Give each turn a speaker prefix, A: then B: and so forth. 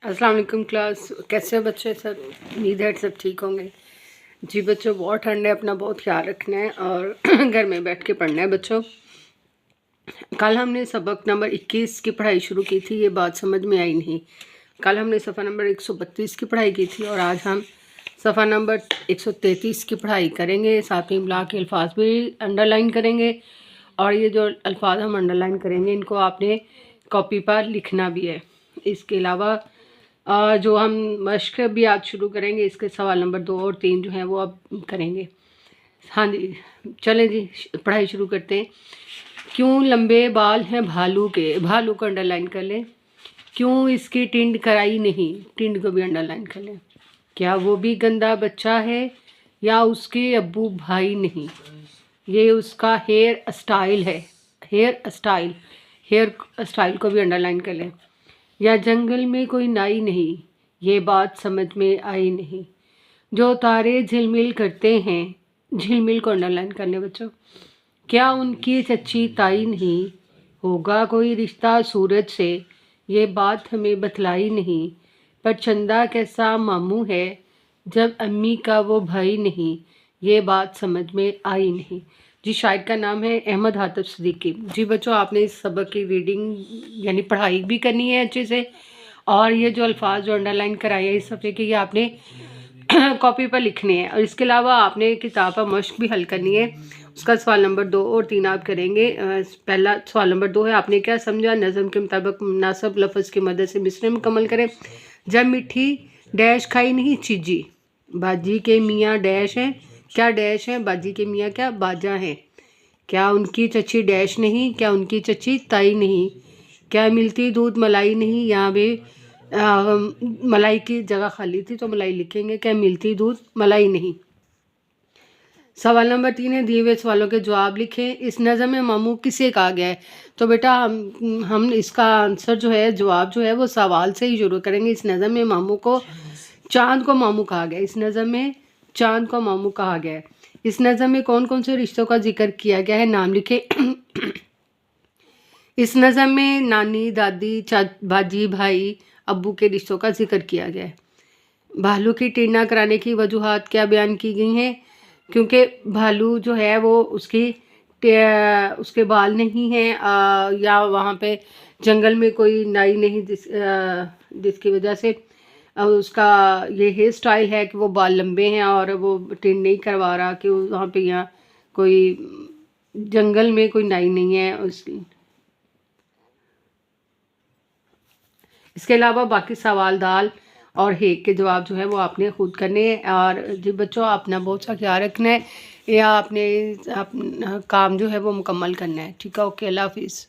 A: अस्सलाम वालेकुम क्लास, कैसे हो बच्चे सब? उम्मीद है सब ठीक होंगे। जी बच्चों, बहुत ठंड है, अपना बहुत ख्याल रखना है और घर में बैठ के पढ़ना है बच्चों। कल हमने सबक नंबर 21 की पढ़ाई शुरू की थी, ये बात समझ में आई नहीं। कल हमने सफ़ा नंबर 132 की पढ़ाई की थी और आज हम सफ़ा नंबर 133 की पढ़ाई करेंगे। साथ ही मिला के अल्फाज भी अंडरलाइन करेंगे और ये जो अल्फाज हम अंडरलाइन करेंगे इनको आपने कॉपी पर लिखना भी है। इसके अलावा जो हम मश्क भी आज शुरू करेंगे, इसके सवाल नंबर 2 और 3 जो हैं वो अब करेंगे। हाँ जी, चलें जी पढ़ाई शुरू करते हैं। क्यों लंबे बाल हैं भालू के? भालू को अंडरलाइन कर लें। क्यों इसकी टिंड कराई नहीं? टिंड को भी अंडरलाइन कर लें। क्या वो भी गंदा बच्चा है या उसके अब्बू भाई नहीं? ये उसका हेयर स्टाइल है। हेयर स्टाइल, हेयर स्टाइल को भी अंडरलाइन कर लें। या जंगल में कोई नाई नहीं? ये बात समझ में आई नहीं। जो तारे झिलमिल करते हैं, झिलमिल को अंडरलाइन कर लें बच्चों। क्या उनकी चच्ची ताई नहीं? होगा कोई रिश्ता सूरज से? ये बात हमें बतलाई नहीं। पर चंदा कैसा मामू है जब अम्मी का वो भाई नहीं? ये बात समझ में आई नहीं। जी शायर का नाम है अहमद हातिब सिद्दीकी। जी बच्चों, आपने इस सबक की रीडिंग यानी पढ़ाई भी करनी है अच्छे से और ये जो अल्फाज जो अंडरलाइन कराए हैं इस सफ़े के, ये आपने कॉपी पर लिखने हैं। और इसके अलावा आपने किताब पर मश्क भी हल करनी है। उसका सवाल नंबर 2 और 3 आप करेंगे। पहला सवाल नंबर 2 है, आपने क्या समझा? नज़म के मुताबिक मुनासिब लफ्ज़ की मदद से मिसरे मुकम्मल करें। जब मिठी डैश खाई नहीं चीजी, बाजी के मियाँ डैश हैं। क्या डैश हैं? बाजी के मियाँ क्या बाजा हैं। क्या उनकी चच्ची डैश नहीं? क्या उनकी चच्ची ताई नहीं? क्या मिलती दूध मलाई नहीं? यहाँ भी मलाई की जगह खाली थी तो मलाई लिखेंगे। क्या मिलती दूध मलाई नहीं। सवाल नंबर 3 है, दिए हुए सवालों के जवाब लिखें। इस नज़म में मामू किसे कहा गया है? तो बेटा हम इसका आंसर जो है, जवाब जो है वो सवाल से ही शुरू करेंगे। इस नज़म में मामू को चांद को मामू कहा गया। इस नज़म में चांद को मामू कहा गया है। इस नज़म में कौन कौन से रिश्तों का जिक्र किया गया है? नाम लिखे। इस नज़म में नानी, दादी, बाजी, भाई, अब्बू के रिश्तों का जिक्र किया गया है। भालू की टिंडा कराने की वजूहात क्या बयान की गई हैं? क्योंकि भालू जो है वो उसके बाल नहीं हैं या वहाँ पे जंगल में कोई नाई नहीं जिसकी वजह से उसका ये हेयर स्टाइल है कि वो बाल लंबे हैं और वो टिंड नहीं करवा रहा कि वहाँ पे यहाँ कोई जंगल में कोई नाई नहीं है उसकी। इसके अलावा बाकी सवाल दाल और हेक के जवाब जो है वो आपने खुद करने हैं। और जी बच्चों, अपना बहुत सा ख्याल रखना है या आपने अपना काम जो है वो मुकम्मल करना है। ठीक है, ओके, अल्लाह हाफिज़।